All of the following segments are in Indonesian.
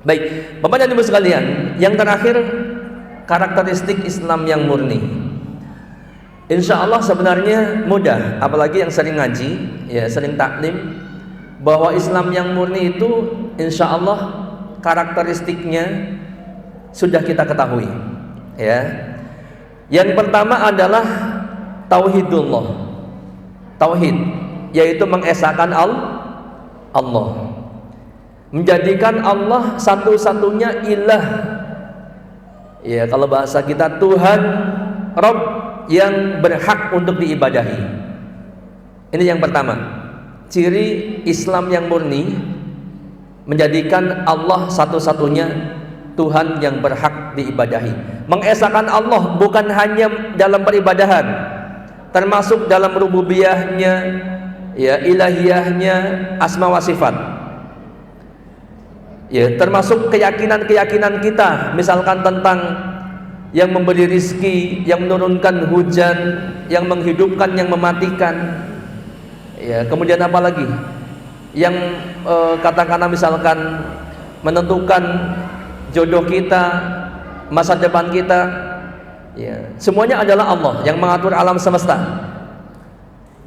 Baik, Bapak dan Ibu sekalian, yang terakhir karakteristik Islam yang murni. Insya Allah sebenarnya mudah, apalagi yang sering ngaji, ya sering taklim, bahwa Islam yang murni itu insya Allah karakteristiknya sudah kita ketahui. Ya, yang pertama adalah tauhidullah, tauhid, yaitu mengesahkan Allah, menjadikan Allah satu-satunya ilah. Ya, kalau bahasa kita Tuhan, Rabb yang berhak untuk diibadahi. Ini yang pertama, ciri Islam yang murni, menjadikan Allah satu-satunya Tuhan yang berhak diibadahi. Mengesahkan Allah bukan hanya dalam peribadahan, termasuk dalam rububiyahnya, ya, ilahiyahnya, asma wa sifat. Ya, termasuk keyakinan-keyakinan kita, misalkan tentang yang memberi rizki, yang menurunkan hujan, yang menghidupkan, yang mematikan. Ya, kemudian apa lagi? Yang katakanlah misalkan menentukan jodoh kita, masa depan kita. Ya, semuanya adalah Allah yang mengatur alam semesta.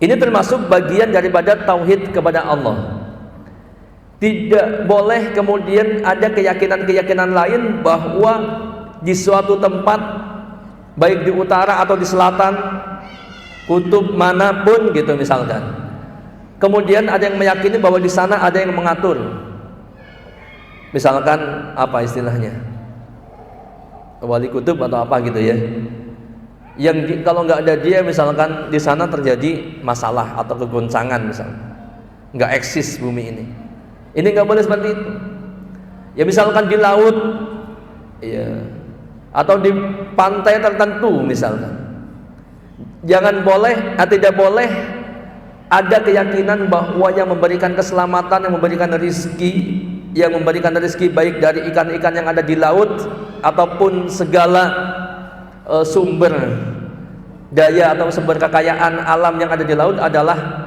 Ini termasuk bagian daripada tauhid kepada Allah. Tidak boleh kemudian ada keyakinan-keyakinan lain bahwa di suatu tempat, baik di utara atau di selatan, kutub manapun gitu misalkan, kemudian ada yang meyakini bahwa di sana ada yang mengatur. Misalkan apa istilahnya, wali kutub atau apa gitu ya, yang kalau nggak ada dia misalkan di sana terjadi masalah atau kegoncangan, misalnya nggak eksis bumi ini. Ini nggak boleh seperti itu. Ya misalkan di laut, ya, atau di pantai tertentu misalkan, jangan boleh, tidak boleh ada keyakinan bahwa yang memberikan keselamatan, yang memberikan rezeki, yang memberikan rezeki baik dari ikan-ikan yang ada di laut ataupun segala sumber daya atau sumber kekayaan alam yang ada di laut adalah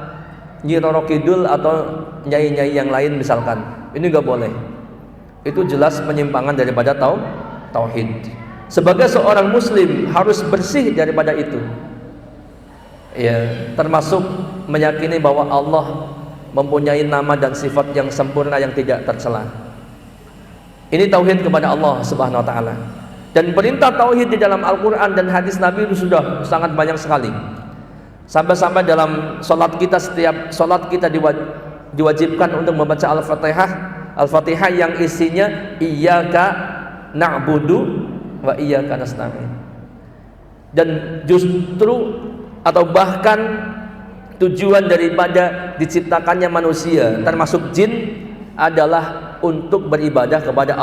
Nyi Roro Kidul atau nyai-nyai yang lain misalkan. Ini nggak boleh. Itu jelas penyimpangan daripada tauhid. Sebagai seorang muslim harus bersih daripada itu. Ya, termasuk meyakini bahwa Allah mempunyai nama dan sifat yang sempurna yang tidak tercela. Ini tauhid kepada Allah Subhanahu wa taala. Dan perintah tauhid di dalam Al-Qur'an dan hadis Nabi itu sudah sangat banyak sekali. Sampai-sampai dalam salat kita, setiap salat kita diwajibkan untuk membaca Al-Fatihah yang isinya iyyaka na'budu wa iyyaka nasta'in. Dan justru atau bahkan tujuan daripada diciptakannya manusia termasuk jin adalah untuk beribadah kepada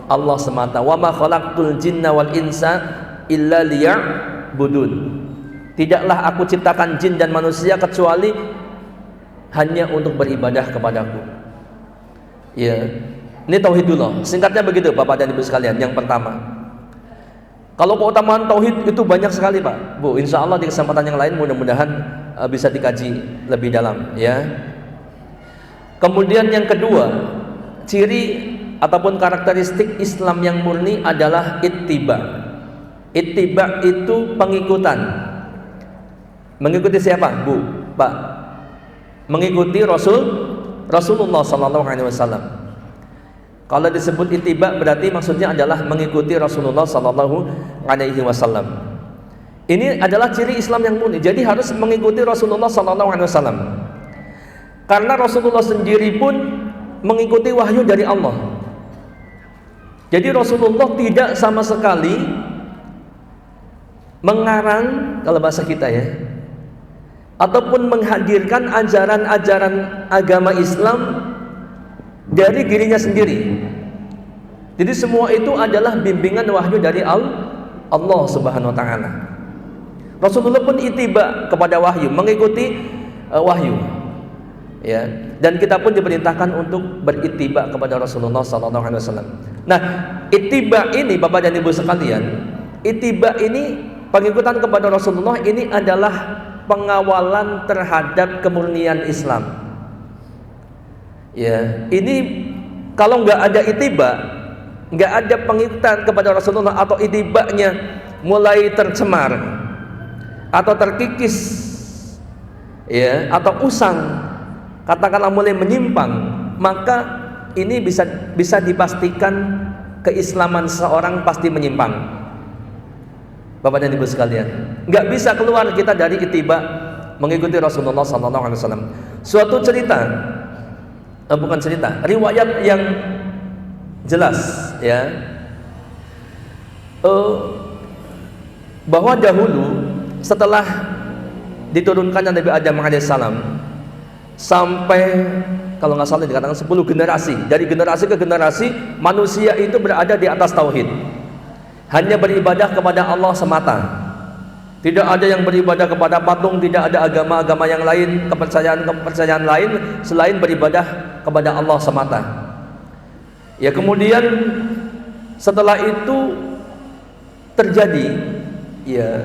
Allah semata. Wa ma khalaqtul jinna wal insa illa liya'budun. Tidaklah aku ciptakan jin dan manusia kecuali hanya untuk beribadah kepadaku. Ya, ini tauhidullah. Singkatnya begitu Bapak dan Ibu sekalian. Yang pertama, kalau keutamaan tauhid itu banyak sekali Pak, Bu. Insya Allah di kesempatan yang lain mudah-mudahan bisa dikaji lebih dalam, ya. Kemudian yang kedua, ciri ataupun karakteristik Islam yang murni adalah ittiba. Ittiba itu pengikutan. Mengikuti siapa, Bu, Pak? Mengikuti Rasulullah Sallallahu Alaihi Wasallam. Kalau disebut ittiba berarti maksudnya adalah mengikuti Rasulullah Sallallahu Alaihi Wasallam. Ini adalah ciri Islam yang murni. Jadi harus mengikuti Rasulullah Sallallahu Alaihi Wasallam. Karena Rasulullah sendiri pun mengikuti wahyu dari Allah. Jadi Rasulullah tidak sama sekali mengarang, kalau bahasa kita ya, ataupun menghadirkan ajaran-ajaran agama Islam dari dirinya sendiri. Jadi semua itu adalah bimbingan wahyu dari Allah Subhanahu wa taala. Rasulullah pun ittiba kepada wahyu, mengikuti wahyu. Ya, dan kita pun diperintahkan untuk berittiba kepada Rasulullah sallallahu alaihi wasallam. Nah, ittiba ini Bapak dan Ibu sekalian, ittiba ini pengikutan kepada Rasulullah ini adalah pengawalan terhadap kemurnian Islam. Ya, ini Kalau nggak ada itiba, nggak ada pengikutan kepada Rasulullah, atau itibanya mulai tercemar atau terkikis, ya, atau usang, katakanlah mulai menyimpang, maka ini bisa dipastikan keislaman seorang pasti menyimpang. Bapak dan Ibu sekalian, nggak bisa keluar kita dari itiba mengikuti Rasulullah SAW. Suatu cerita, bukan cerita, riwayat yang jelas, ya, bahwa dahulu setelah diturunkannya Nabi Adam alaihissalam sampai, kalau nggak salah dikatakan 10 generasi, dari generasi ke generasi manusia itu berada di atas tauhid, hanya beribadah kepada Allah semata, tidak ada yang beribadah kepada patung, tidak ada agama-agama yang lain, kepercayaan lain selain beribadah kepada Allah semata. Ya, kemudian setelah itu terjadi, ya,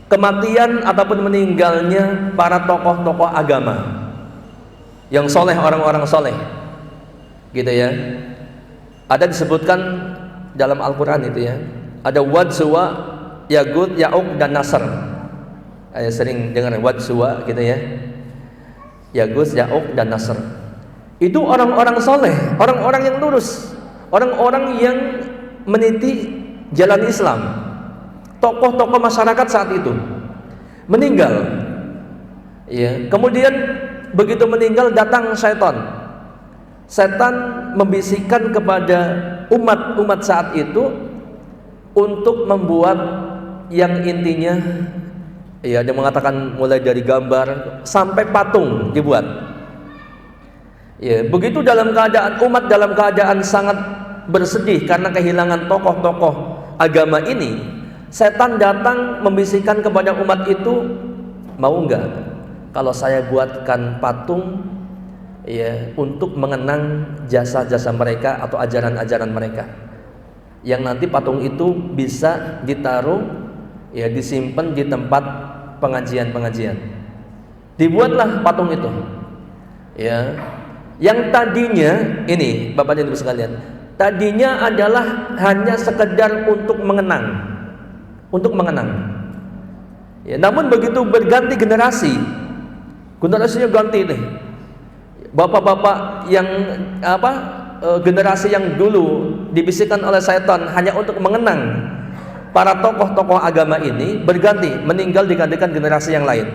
kematian ataupun meninggalnya para tokoh-tokoh agama yang soleh, orang-orang soleh, gitu ya. Ada disebutkan dalam Al-Quran itu, ya, ada Wad, Suwa, Yagud, Ya'uq, dan Nasr. Saya sering dengar Wad, Suwa, gitu ya, Yagud, Ya'uq, dan Nasr. Itu orang-orang soleh, orang-orang yang lurus, orang-orang yang meniti jalan Islam, tokoh-tokoh masyarakat saat itu meninggal, ya. Kemudian begitu meninggal datang setan membisikkan kepada umat saat itu untuk membuat yang intinya, ya, dia mengatakan mulai dari gambar sampai patung dibuat. Ya, begitu dalam keadaan umat dalam keadaan sangat bersedih karena kehilangan tokoh-tokoh agama ini, setan datang membisikkan kepada umat itu, mau enggak kalau saya buatkan patung, ya, untuk mengenang jasa-jasa mereka atau ajaran-ajaran mereka, yang nanti patung itu bisa ditaruh, ya, disimpan di tempat pengajian-pengajian. Dibuatlah patung itu, ya, yang tadinya ini, Bapak dan Ibu sekalian, tadinya adalah hanya sekedar untuk mengenang, ya, namun begitu berganti generasinya ganti nih, bapak-bapak yang generasi yang dulu dibisikkan oleh setan hanya untuk mengenang para tokoh-tokoh agama ini berganti, meninggal, digantikan generasi yang lain.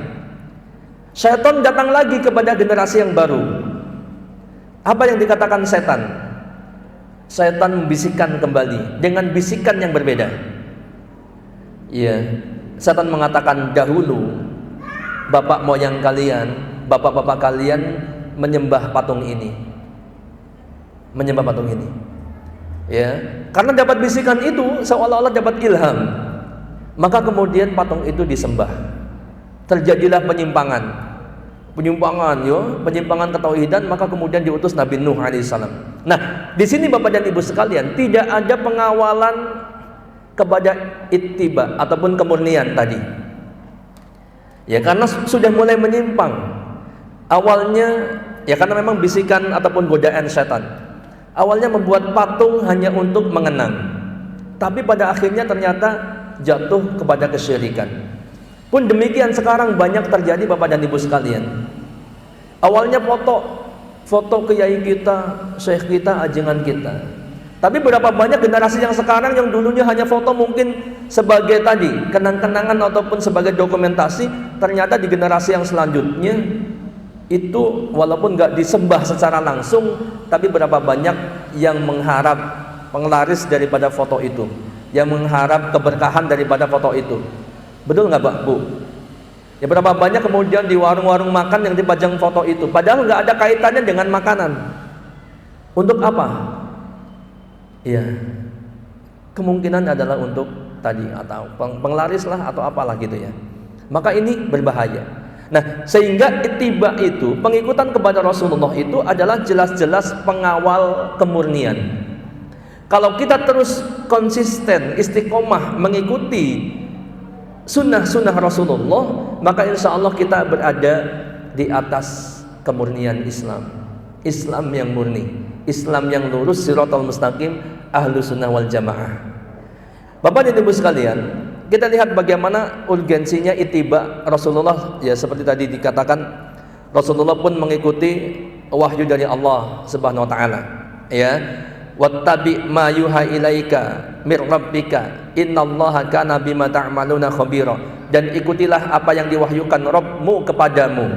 Setan datang lagi kepada generasi yang baru. Apa yang dikatakan setan? Setan membisikkan kembali dengan bisikan yang berbeda. Ya, setan mengatakan dahulu bapak moyang kalian, bapak-bapak kalian menyembah patung ini. Ya, karena dapat bisikan itu seolah-olah dapat ilham. Maka kemudian patung itu disembah. Terjadilah penyimpangan ketauhidan, maka kemudian diutus Nabi Nuh alaihissalam. Nah, di sini Bapak dan Ibu sekalian, tidak ada pengawalan kepada ittiba ataupun kemurnian tadi. Ya, karena sudah mulai menyimpang. Awalnya, ya, karena memang bisikan ataupun godaan setan. Awalnya membuat patung hanya untuk mengenang, tapi pada akhirnya ternyata jatuh kepada kesyirikan. Pun demikian sekarang banyak terjadi Bapak dan Ibu sekalian. Awalnya foto kiai kita, syekh kita, ajengan kita. Tapi berapa banyak generasi yang sekarang yang dulunya hanya foto mungkin sebagai tadi kenang-kenangan ataupun sebagai dokumentasi, ternyata di generasi yang selanjutnya itu walaupun nggak disembah secara langsung, tapi berapa banyak yang mengharap penglaris daripada foto itu, yang mengharap keberkahan daripada foto itu. Betul nggak, Pak, Bu? Ya, berapa banyak kemudian di warung-warung makan yang dipajang foto itu, padahal nggak ada kaitannya dengan makanan. Untuk apa? Ya, kemungkinan adalah untuk tadi atau penglaris lah atau apalah gitu ya. Maka ini berbahaya. Nah, sehingga ittiba itu, pengikutan kepada Rasulullah itu adalah jelas-jelas pengawal kemurnian. Kalau kita terus konsisten, istiqomah mengikuti sunnah-sunnah Rasulullah, maka insya Allah kita berada di atas kemurnian Islam yang murni. Islam yang lurus, siratal mustaqim, ahlus sunnah wal jamaah. Bapak dan Ibu sekalian, kita lihat bagaimana urgensinya ittiba Rasulullah. Ya, seperti tadi dikatakan, Rasulullah pun mengikuti wahyu dari Allah Subhanahu wa taala. Ya, wattabi ma yuha ilaika mir rabbika innallaha kana bima ta'maluna khabira. Dan ikutilah apa yang diwahyukan Rabbmu kepadamu.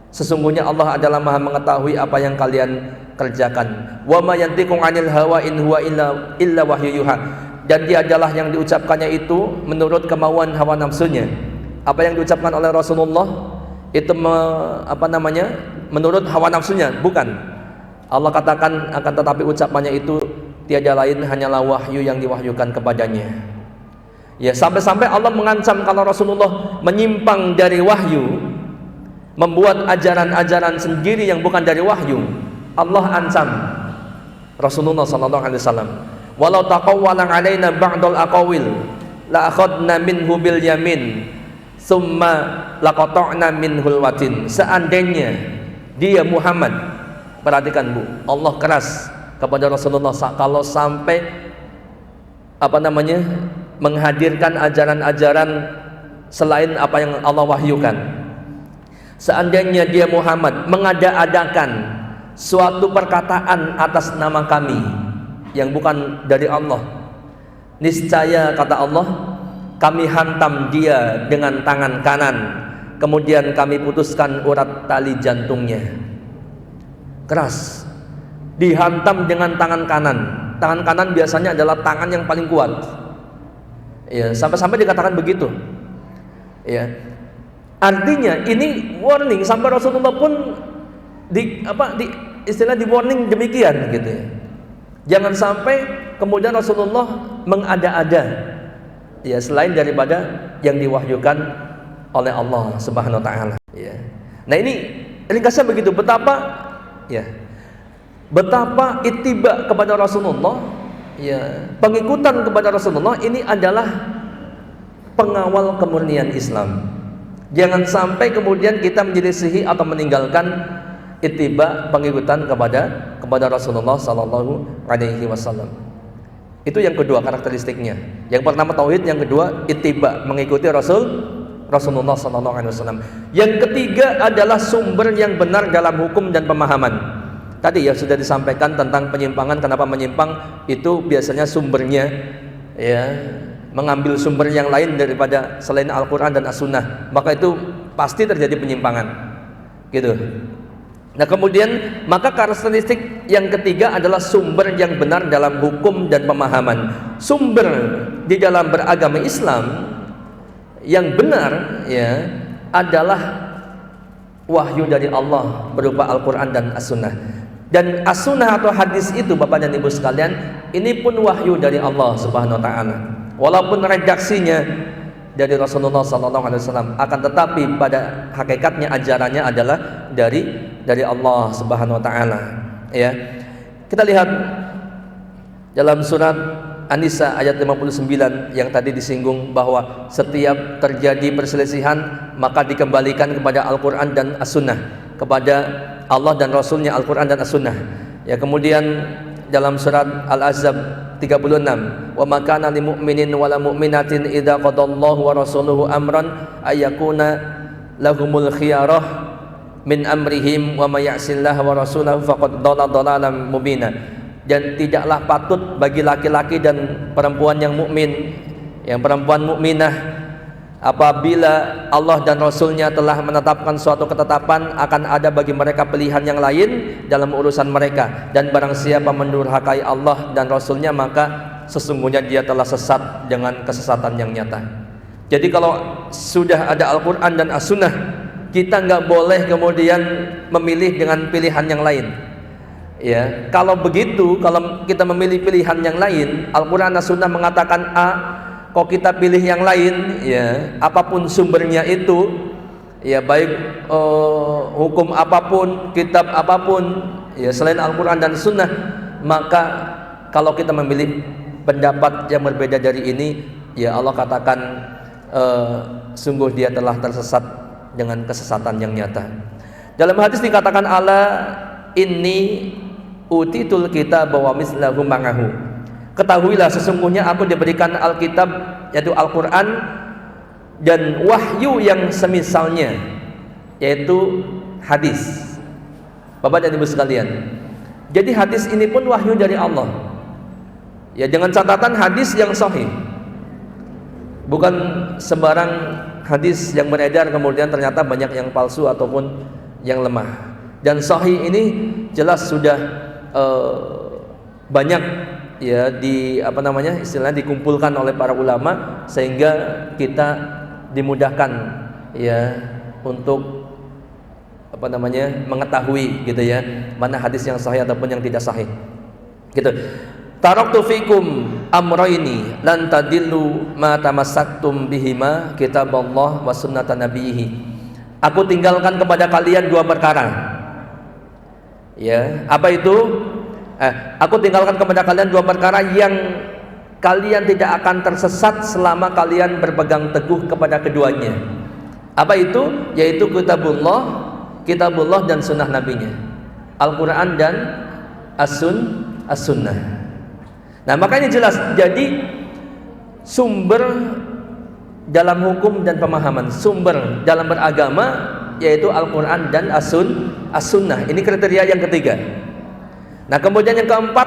Sesungguhnya Allah adalah Maha mengetahui apa yang kalian kerjakan. Wa ma yantiqu 'anil hawa in huwa illa wahyu yuha. Dan dia adalah yang diucapkannya itu menurut kemauan hawa nafsunya. Apa yang diucapkan oleh Rasulullah itu menurut hawa nafsunya, bukan. Allah katakan akan tetapi ucapannya itu tiada lain hanyalah wahyu yang diwahyukan kepadanya. Ya, sampai-sampai Allah mengancam kalau Rasulullah menyimpang dari wahyu, membuat ajaran-ajaran sendiri yang bukan dari wahyu, Allah ancam Rasulullah sallallahu alaihi wasallam, walau taqawwala alaina ba'dal aqawil la akhadna minhu bil yamin summa laqata'na minhul watin. Seandainya dia Muhammad, perhatikan Bu, Allah keras kepada Rasulullah kalau sampai menghadirkan ajaran-ajaran selain apa yang Allah wahyukan. Seandainya dia Muhammad mengada-adakan suatu perkataan atas nama kami yang bukan dari Allah, niscaya kata Allah, kami hantam dia dengan tangan kanan, kemudian kami putuskan urat tali jantungnya. Keras, dihantam dengan tangan kanan. Tangan kanan biasanya adalah tangan yang paling kuat. Ya, sampai-sampai dikatakan begitu. Ya, artinya ini warning, sampai Rasulullah pun di warning demikian gitu ya. Jangan sampai kemudian Rasulullah mengada-ada, ya, selain daripada yang diwahyukan oleh Allah Subhanahu wa taala, ya. Nah, ini ringkasnya begitu, betapa ittiba kepada Rasulullah, ya, pengikutan kepada Rasulullah ini adalah pengawal kemurnian Islam. Jangan sampai kemudian kita menyelisihi atau meninggalkan ittiba, pengikutan kepada Rasulullah sallallahu alaihi wasallam. Itu yang kedua karakteristiknya. Yang pertama tauhid, yang kedua ittiba, mengikuti Rasulullah sallallahu alaihi wasallam. Yang ketiga adalah sumber yang benar dalam hukum dan pemahaman. Tadi ya sudah disampaikan tentang penyimpangan, kenapa menyimpang itu biasanya sumbernya, ya, mengambil sumber yang lain daripada selain Al-Quran dan As-Sunnah, maka itu pasti terjadi penyimpangan, gitu. Nah, kemudian maka karakteristik yang ketiga adalah sumber yang benar dalam hukum dan pemahaman. Sumber di dalam beragama Islam yang benar, ya, adalah wahyu dari Allah berupa Al-Quran dan As-Sunnah. Dan As-Sunnah atau hadis itu, Bapak dan Ibu sekalian, ini pun wahyu dari Allah Subhanahu wa taala. Walaupun redaksinya dari Rasulullah sallallahu alaihi wasallam, akan tetapi pada hakikatnya ajarannya adalah dari Allah Subhanahu wa taala, ya. Kita lihat dalam surat An-Nisa ayat 59 yang tadi disinggung, bahwa setiap terjadi perselisihan maka dikembalikan kepada Al-Quran dan As-Sunnah, kepada Allah dan Rasulnya, Al-Quran dan As-Sunnah, ya. Kemudian dalam surat Al-Ahzab 36, wa makana lil mu'minin wala mu'minatin idza qadallahu wa rasuluhu amran ayyakuna lahumul khiyarah min amrihim wa may ya'sillaha wa rasulahu faqad dhalla dhalalan mubina. Dan tidaklah patut bagi laki-laki dan perempuan yang mukmin, yang perempuan mukminah, apabila Allah dan Rasulnya telah menetapkan suatu ketetapan, akan ada bagi mereka pilihan yang lain dalam urusan mereka, dan barang siapa mendurhakai Allah dan Rasulnya maka sesungguhnya dia telah sesat dengan kesesatan yang nyata. Jadi kalau sudah ada Al-Quran dan As-Sunnah, kita nggak boleh kemudian memilih dengan pilihan yang lain, ya. Kalau begitu, kalau kita memilih pilihan yang lain, Al-Quran dan As-Sunnah mengatakan A, kok kita pilih yang lain, ya, apapun sumbernya itu, ya, baik hukum apapun, kitab apapun, ya, selain Al-Quran dan Sunnah, maka kalau kita memilih pendapat yang berbeda dari ini, ya, Allah katakan sungguh dia telah tersesat dengan kesesatan yang nyata. Dalam hadis dikatakan, ala inni utitul kitab wa mislahu ma'ahu. Ketahuilah sesungguhnya aku diberikan Alkitab, yaitu Al-Quran, dan wahyu yang semisalnya, yaitu hadis. Bapak dan Ibu sekalian, jadi hadis ini pun wahyu dari Allah, ya, dengan catatan hadis yang sahih, bukan sembarang hadis yang beredar kemudian ternyata banyak yang palsu ataupun yang lemah. Dan sahih ini jelas sudah banyak, ya, istilahnya dikumpulkan oleh para ulama, sehingga kita dimudahkan, ya, untuk mengetahui, gitu ya, mana hadis yang sahih ataupun yang tidak sahih, gitu. Taraktu fikum amrayni lan tadillu ma tamassaktum bihima kitaballah wa sunnata nabiyhi. Aku tinggalkan kepada kalian dua perkara. Ya, apa itu? Aku tinggalkan kepada kalian dua perkara yang kalian tidak akan tersesat selama kalian berpegang teguh kepada keduanya. Apa itu? Yaitu kitabullah dan sunnah nabinya, Al-Quran dan as-sunnah. Nah, makanya jelas, jadi sumber dalam hukum dan pemahaman, sumber dalam beragama, yaitu Al-Quran dan as-sunnah. Ini kriteria yang ketiga. Nah, kemudian yang keempat,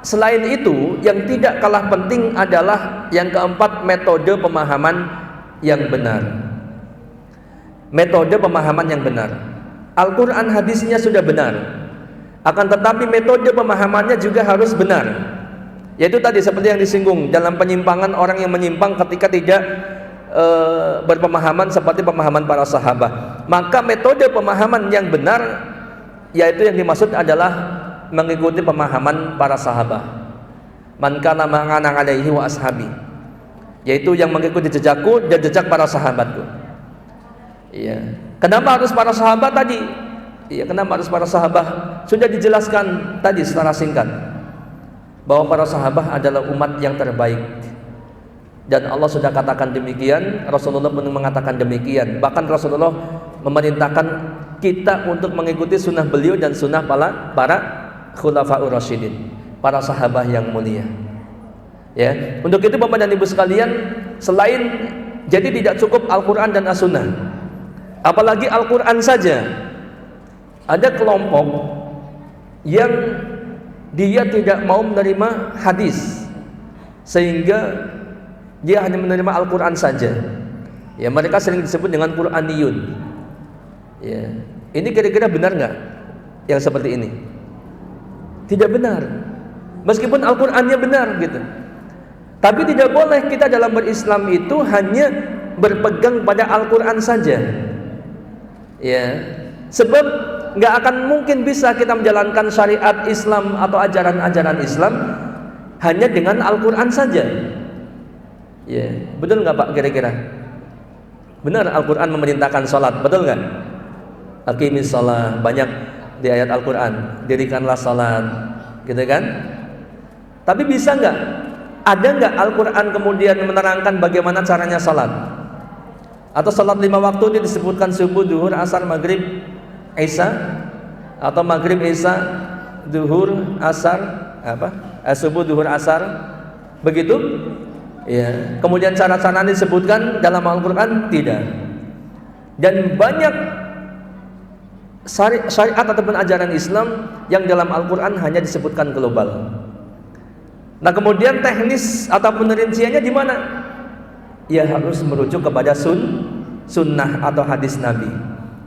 selain itu yang tidak kalah penting adalah yang keempat, metode pemahaman yang benar. Metode pemahaman yang benar. Al-Quran hadisnya sudah benar, akan tetapi metode pemahamannya juga harus benar. Yaitu tadi seperti yang disinggung, dalam penyimpangan orang yang menyimpang ketika tidak berpemahaman seperti pemahaman para sahabat. Maka metode pemahaman yang benar, yaitu yang dimaksud adalah mengikuti pemahaman para sahabat. Man kana ma'ana alaihi wa ashabi, yaitu yang mengikuti jejakku dan jejak para sahabatku. Iya. Kenapa harus para sahabat tadi? Iya, kenapa harus para sahabat? Sudah dijelaskan tadi secara singkat bahwa para sahabat adalah umat yang terbaik. Dan Allah sudah katakan demikian, Rasulullah pun mengatakan demikian. Bahkan Rasulullah memerintahkan kita untuk mengikuti sunnah beliau dan sunnah para khulafaur rasyidin, para sahabat yang mulia. Ya, untuk itu Bapak dan Ibu sekalian, selain jadi tidak cukup Al-Quran dan As-Sunnah, apalagi Al-Quran saja, ada kelompok yang dia tidak mau menerima hadis, sehingga dia hanya menerima Al-Quran saja. Ya, mereka sering disebut dengan Quraniyun. Ya, ini kira-kira benar nggak yang seperti ini? Tidak benar. Meskipun Al-Qurannya benar, gitu. Tapi tidak boleh kita dalam berislam itu hanya berpegang pada Al-Quran saja. Ya, sebab nggak akan mungkin bisa kita menjalankan syariat Islam atau ajaran-ajaran Islam hanya dengan Al-Quran saja. Ya, betul nggak Pak kira-kira? Benar Al-Quran memerintahkan sholat, betul nggak? Aqimis sholat, banyak di ayat Al-Quran, dirikanlah sholat, gitu kan? Tapi bisa nggak? Ada nggak Al-Quran kemudian menerangkan bagaimana caranya sholat? Atau sholat 5 waktu ini disebutkan subuh, duhur, asar, maghrib, isya, atau maghrib, isya, duhur, asar, subuh, duhur, asar, begitu? Ya. Kemudian cara-cara disebutkan dalam Al-Quran? Tidak. Dan banyak syariat ataupun ajaran Islam yang dalam Al-Quran hanya disebutkan global. Nah, kemudian teknis ataupun rinciannya di mana? Ya, harus merujuk kepada sunnah atau hadis Nabi.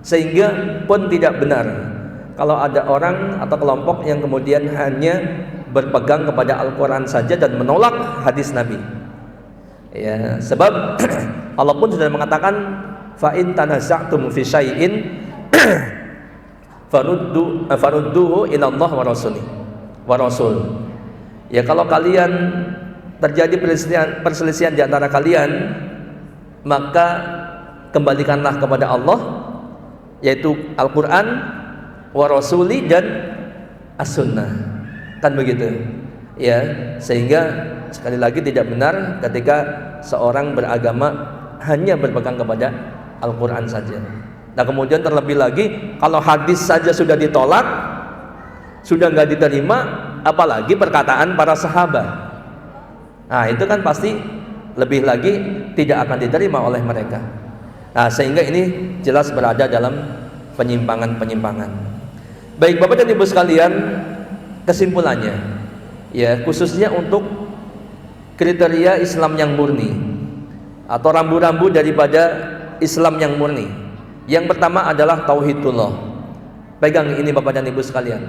Sehingga pun tidak benar kalau ada orang atau kelompok yang kemudian hanya berpegang kepada Al-Quran saja dan menolak hadis Nabi. Ya, sebab Allah pun sudah mengatakan fa in tanaza'tum fi syai'in farudduhu ila Allah wa rasul. Ya, kalau kalian terjadi perselisihan di antara kalian, maka kembalikanlah kepada Allah, yaitu Al-Quran, wa rasuli, dan As-Sunnah. Kan begitu. Ya, sehingga sekali lagi tidak benar ketika seorang beragama hanya berpegang kepada Al-Quran saja. Nah, kemudian terlebih lagi kalau hadis saja sudah ditolak, sudah nggak diterima, apalagi perkataan para sahabat. Nah itu kan pasti lebih lagi tidak akan diterima oleh mereka. Nah sehingga ini jelas berada dalam penyimpangan-penyimpangan. Baik Bapak dan Ibu sekalian, kesimpulannya ya, khususnya untuk kriteria Islam yang murni atau rambu-rambu daripada Islam yang murni. Yang pertama adalah tauhidullah. Pegang ini Bapak dan Ibu sekalian.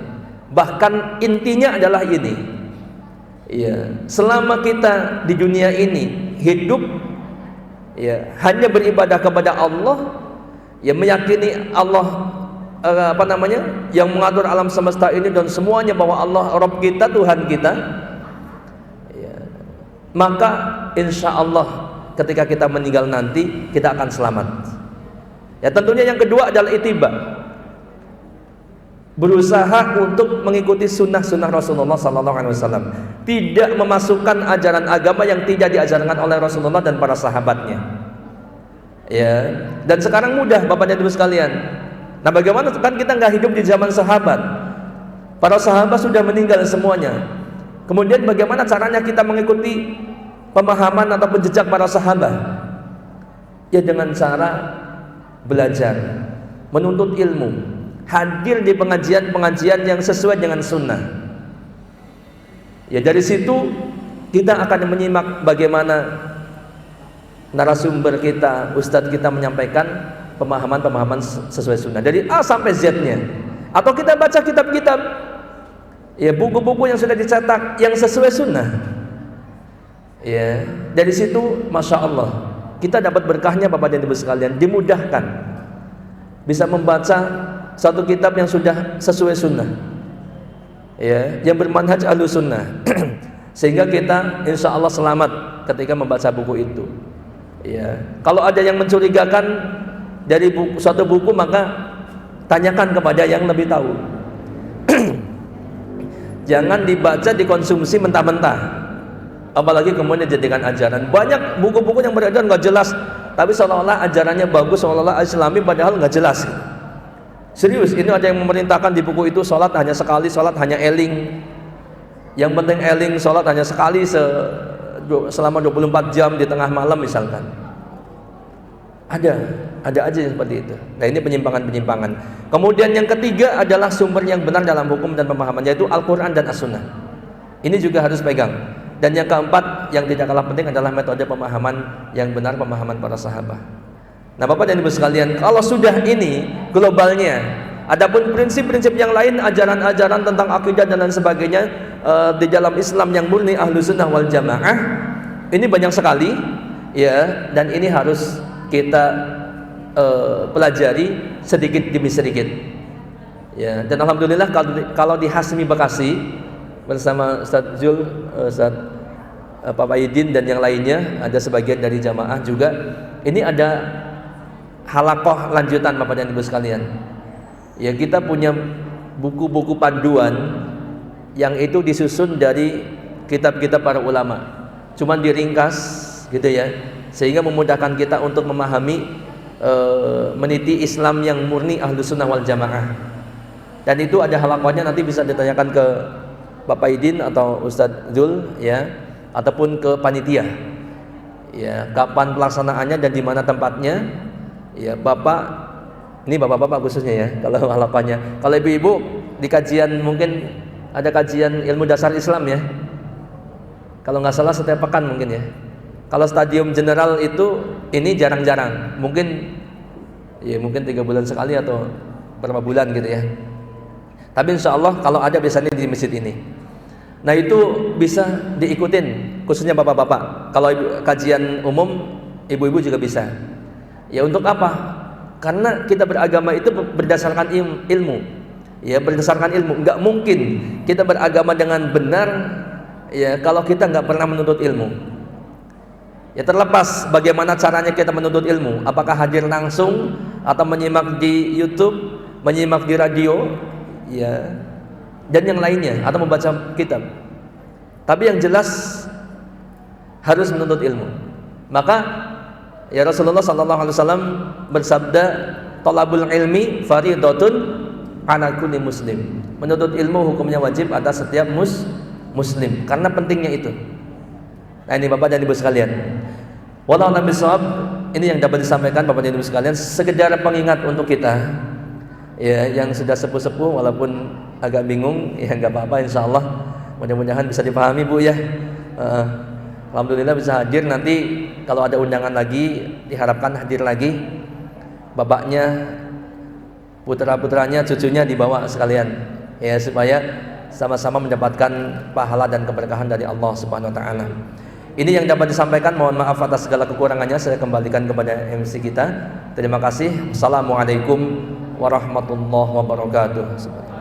Bahkan intinya adalah ini. Ya, selama kita di dunia ini hidup ya hanya beribadah kepada Allah, ya meyakini Allah yang mengatur alam semesta ini dan semuanya, bahwa Allah Rabb kita, Tuhan kita, ya, maka insya Allah ketika kita meninggal nanti kita akan selamat. Ya tentunya yang kedua adalah ittiba, berusaha untuk mengikuti sunnah-sunnah Rasulullah SAW, tidak memasukkan ajaran agama yang tidak diajarkan oleh Rasulullah dan para sahabatnya. Ya, dan sekarang mudah Bapak dan Ibu sekalian. Nah bagaimana kan kita nggak hidup di zaman sahabat, para sahabat sudah meninggal semuanya. Kemudian bagaimana caranya kita mengikuti pemahaman atau jejak para sahabat? Ya dengan cara belajar, menuntut ilmu, hadir di pengajian-pengajian yang sesuai dengan sunnah. Ya dari situ kita akan menyimak bagaimana narasumber kita, ustadz kita menyampaikan pemahaman-pemahaman sesuai sunnah dari A sampai Z-nya. Atau kita baca kitab-kitab, ya buku-buku yang sudah dicetak yang sesuai sunnah. Ya dari situ masya Allah kita dapat berkahnya Bapak dan Ibu sekalian, dimudahkan bisa membaca satu kitab yang sudah sesuai sunnah, ya, yang bermanhaj ahlus sunnah, sehingga kita insya Allah selamat ketika membaca buku itu. Ya, kalau ada yang mencurigakan dari suatu buku, maka tanyakan kepada yang lebih tahu. Jangan dibaca, dikonsumsi mentah-mentah, apalagi kemudian dijadikan ajaran. Banyak buku-buku yang beredar nggak jelas, tapi seolah-olah ajarannya bagus, seolah-olah Islami, padahal nggak jelas. Serius, ini ada yang memerintahkan di buku itu sholat hanya sekali, sholat hanya eling. Yang penting eling, sholat hanya sekali selama 24 jam di tengah malam misalkan. Ada aja seperti itu. Nah ini penyimpangan-penyimpangan. Kemudian yang ketiga adalah sumber yang benar dalam hukum dan pemahaman, yaitu Al-Quran dan As-Sunnah. Ini juga harus pegang. Dan yang keempat yang tidak kalah penting adalah metode pemahaman yang benar, pemahaman para sahabat. Nah Bapak dan Ibu sekalian, kalau sudah ini globalnya, adapun prinsip-prinsip yang lain, ajaran-ajaran tentang akidah dan lain sebagainya di dalam Islam yang murni Ahlus Sunnah wal Jamaah, ini banyak sekali, ya, dan ini harus kita pelajari sedikit demi sedikit. Ya, dan alhamdulillah kalau di Hasmi Bekasi bersama Ustadz Zul, Ustadz Pak Aidin dan yang lainnya, ada sebagian dari jamaah juga. Ini ada halakoh lanjutan Bapak dan Ibu sekalian. Ya kita punya buku-buku panduan yang itu disusun dari kitab-kitab para ulama, cuman diringkas gitu ya, sehingga memudahkan kita untuk memahami meniti Islam yang murni Ahlus Sunnah wal Jamaah. Dan itu ada halakohnya, nanti bisa ditanyakan ke Bapak Idin atau Ustadz Zul, ya, ataupun ke panitia, ya, kapan pelaksanaannya dan di mana tempatnya, ya. Bapak, ini bapak-bapak khususnya ya, kalau halapannya. Kalau ibu-ibu di kajian, mungkin ada kajian ilmu dasar Islam ya, kalau nggak salah setiap pekan mungkin ya. Kalau stadium general itu ini jarang-jarang, mungkin 3 bulan sekali atau berapa bulan gitu ya. Tapi insya Allah kalau ada biasanya di masjid ini. Nah itu bisa diikutin, khususnya bapak-bapak. Kalau kajian umum, ibu-ibu juga bisa. Ya untuk apa? Karena kita beragama itu berdasarkan ilmu. Ya berdasarkan ilmu. Nggak mungkin kita beragama dengan benar ya kalau kita nggak pernah menuntut ilmu. Ya terlepas bagaimana caranya kita menuntut ilmu, apakah hadir langsung atau menyimak di YouTube, menyimak di radio, ya, dan yang lainnya, atau membaca kitab. Tapi yang jelas harus menuntut ilmu. Maka ya Rasulullah SAW bersabda, "Thalabul ilmi fardhatun 'ala kulli muslim." Menuntut ilmu hukumnya wajib atas setiap muslim karena pentingnya itu. Nah ini Bapak dan Ibu sekalian, wallahu a'lam bishawab. Ini yang dapat disampaikan Bapak dan Ibu sekalian, sekedar pengingat untuk kita ya, yang sudah sepuh-sepuh walaupun agak bingung ya nggak apa-apa, insyaallah mudah-mudahan bisa dipahami Bu ya. Alhamdulillah bisa hadir, nanti kalau ada undangan lagi diharapkan hadir lagi, bapaknya, putra-putranya, cucunya dibawa sekalian ya, supaya sama-sama mendapatkan pahala dan keberkahan dari Allah Subhanahu wa taala. Ini yang dapat disampaikan, mohon maaf atas segala kekurangannya, saya kembalikan kepada MC kita. Terima kasih. Assalamualaikum warahmatullahi wabarakatuh.